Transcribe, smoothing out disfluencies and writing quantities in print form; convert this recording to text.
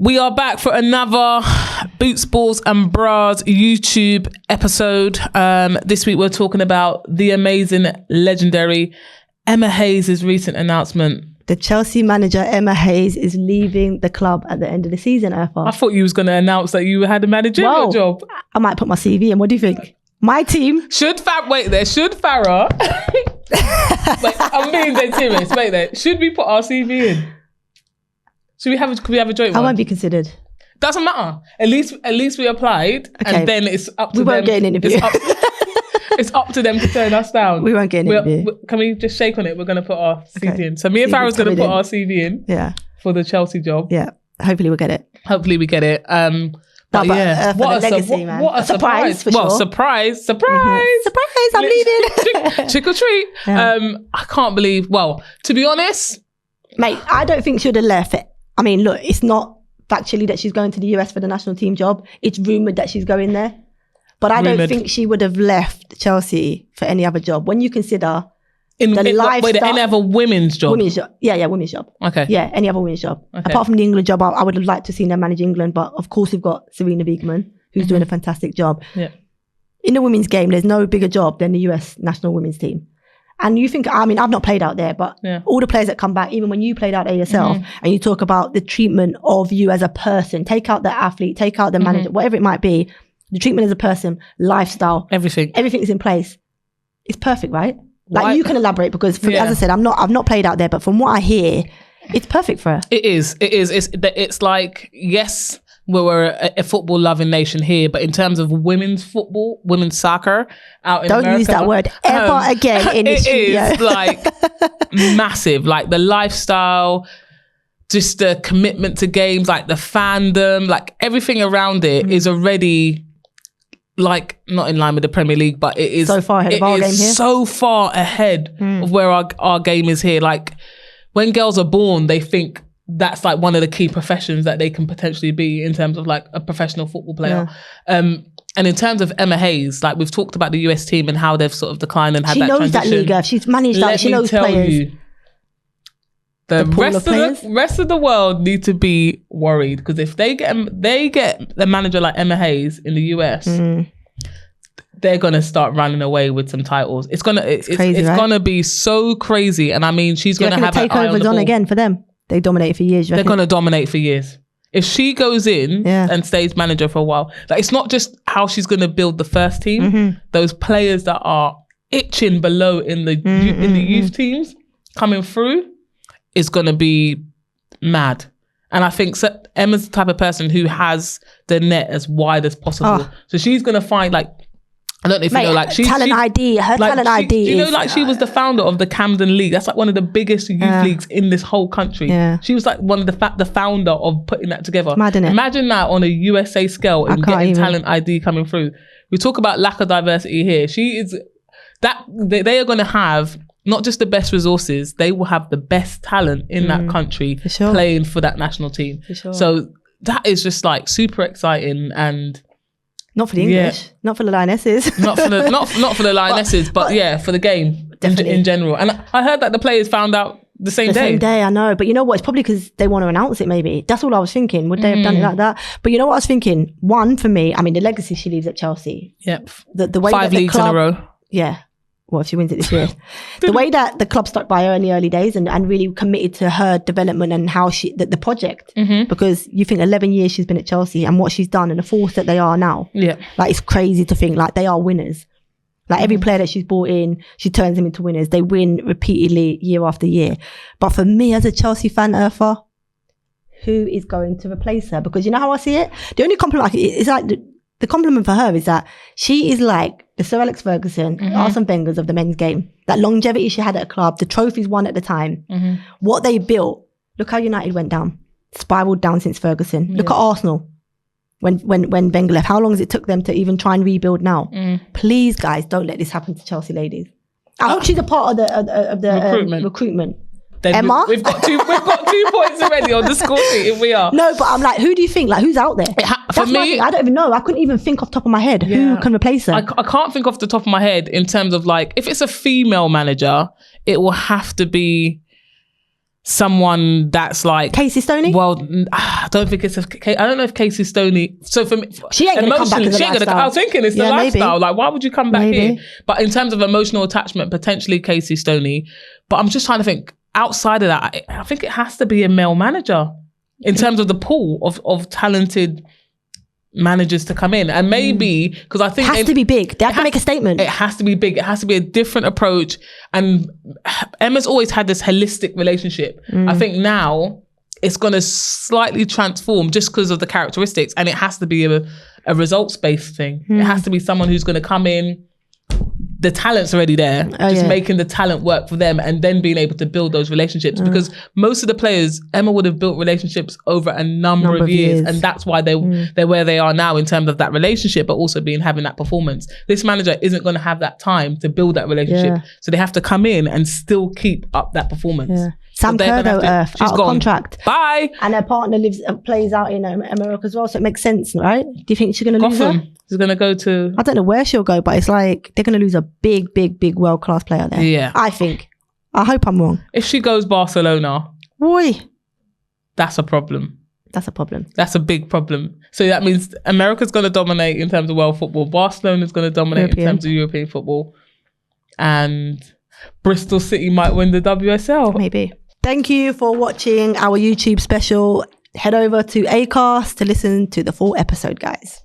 We are back for another Boots, Balls and Bras YouTube episode. This week we're talking about the amazing, legendary Emma Hayes' recent announcement. The Chelsea manager, Emma Hayes, is leaving the club at the end of the season, Urfa. I thought you was going to announce that you had a managerial job. I might put my CV in. What do you think? My team. Should Farah... Wait, I'm being dead serious. Wait there. Should we put our CV in? Could we have a joint one? I won't be considered. Doesn't matter. At least we applied, okay. And then it's up to them. We won't get an interview. It's up to them to turn us down. We won't get an interview. Can we just shake on it? We're going to put our CV in. So me and Farah's going to put our CV in. Yeah. For the Chelsea job. Yeah. Hopefully we'll get it. Hopefully we get it. What a legacy, man. What a surprise for sure. Surprise. Mm-hmm. Surprise, I'm leaving. Trick or treat. Yeah. I can't believe, to be honest. Mate, I don't think she would have left it. I mean, look, it's not factually that she's going to the US for the national team job. It's rumoured that she's going there. But I don't think she would have left Chelsea for any other job. When you consider lifestyle... any other women's job? Women's job. Yeah, women's job. Okay. Yeah, any other women's job. Okay. Apart from the England job, I would have liked to see her manage England. But of course, we've got Serena Wiegman, who's doing a fantastic job. Yeah. In the women's game, there's no bigger job than the US national women's team. And you think, I mean, I've not played out there, but all the players that come back, even when you played out there yourself, and you talk about the treatment of you as a person, take out the athlete, take out the manager, whatever it might be, the treatment as a person, lifestyle, everything is in place. It's perfect, right? Like you can elaborate because, as I said, I've not played out there, but from what I hear, it's perfect for her. It is. It's like, yes, we're a football loving nation here, but in terms of women's football, women's soccer out in Don't America, use that word ever again in this studio. It is like massive, like the lifestyle, just the commitment to games, like the fandom, like everything around it is already like not in line with the Premier League, but it is so far ahead of our game here. So far ahead of where our game is here. Like when girls are born, they think that's like one of the key professions that they can potentially be in terms of like a professional football player. And in terms of Emma Hayes, like we've talked about the US team and how they've sort of declined and had that transition. She knows that league. She's managed that. She knows players. The rest of the world need to be worried because if they get a manager like Emma Hayes in the US, they're gonna start running away with some titles. It's gonna be so crazy, and I mean she's gonna have an eye on the ball. On again for them. They dominate for years. They're gonna dominate for years. If she goes in and stays manager for a while, like it's not just how she's gonna build the first team. Those players that are itching below in the youth teams coming through is going to be mad. And I think Emma's the type of person who has the net as wide as possible. So she's going to find like, I don't know if you know, like talent ID, her talent ID. Do you know, like she was the founder of the Camden League. That's like one of the biggest youth leagues in this whole country. Yeah. She was like one of the founder of putting that together. Mad, innit? Imagine that on a USA scale and getting talent ID coming through. We talk about lack of diversity here. They are going to have not just the best resources, they will have the best talent in that country playing for that national team. So that is just like super exciting and not for the English, not for the Lionesses. not for the Lionesses, but for the game in general. And I heard that the players found out the same day, I know. But you know what? It's probably because they want to announce it, maybe. That's all I was thinking. Would they have done it like that? But you know what I was thinking? One, for me, I mean, the legacy she leaves at Chelsea. Yep. The way 5 leagues in a row. Yeah. Well, if she wins it this year. The way that the club stuck by her in the early days and really committed to her development and how the project. Because you think 11 years she's been at Chelsea and what she's done and the force that they are now. Yeah. Like, it's crazy to think like they are winners. Like every player that she's brought in, she turns them into winners. They win repeatedly year after year. But for me as a Chelsea fan, Urfa, who is going to replace her? Because you know how I see it? The only compliment, it's like the compliment for her is that she is like the Sir Alex Ferguson, Arsene Wenger's of the men's game. That longevity she had at a club, the trophies won at the time, what they built. Look how United went down, spiraled down since Ferguson. Look at Arsenal when Wenger left. How long has it took them to even try and rebuild now? Please, guys, don't let this happen to Chelsea ladies. I hope she's a part of the recruitment. Then Emma? We've got 2 points already on the score sheet if we are. No, but I'm like, who do you think? Like, who's out there? For me, I don't even know. I couldn't even think off the top of my head who can replace her. I can't think off the top of my head in terms of like, if it's a female manager, it will have to be someone that's like Casey Stoney. Well, I don't think it's. I don't know if Casey Stoney. So for me, she ain't gonna come back. I was thinking it's the lifestyle. Maybe. Like, why would you come back here? But in terms of emotional attachment, potentially Casey Stoney. But I'm just trying to think outside of that. I think it has to be a male manager in terms of the pool of talented managers to come in, and maybe because I think it has to be big. They have to make a statement. It has to be big. It has to be a different approach. And Emma's always had this holistic relationship. I think now it's going to slightly transform just because of the characteristics, and it has to be a results based thing. It has to be someone who's going to come in. The talent's already there, making the talent work for them, and then being able to build those relationships. Because most of the players, Emma would have built relationships over a number of years, and that's why they're where they are now in terms of that relationship, but also having that performance. This manager isn't going to have that time to build that relationship, so they have to come in and still keep up that performance. Sam Kerr, though, out of contract. Bye. And her partner plays out in America as well, so it makes sense, right? Do you think she's going to lose her? She's going to go to... I don't know where she'll go, but it's like they're going to lose a big world-class player there. Yeah. I think. I hope I'm wrong. If she goes Barcelona... Boy. That's a problem. That's a problem. That's a big problem. So that means America's going to dominate in terms of world football. Barcelona's going to dominate in terms of European football. And Bristol City might win the WSL. Maybe. Thank you for watching our YouTube special. Head over to Acast to listen to the full episode, guys.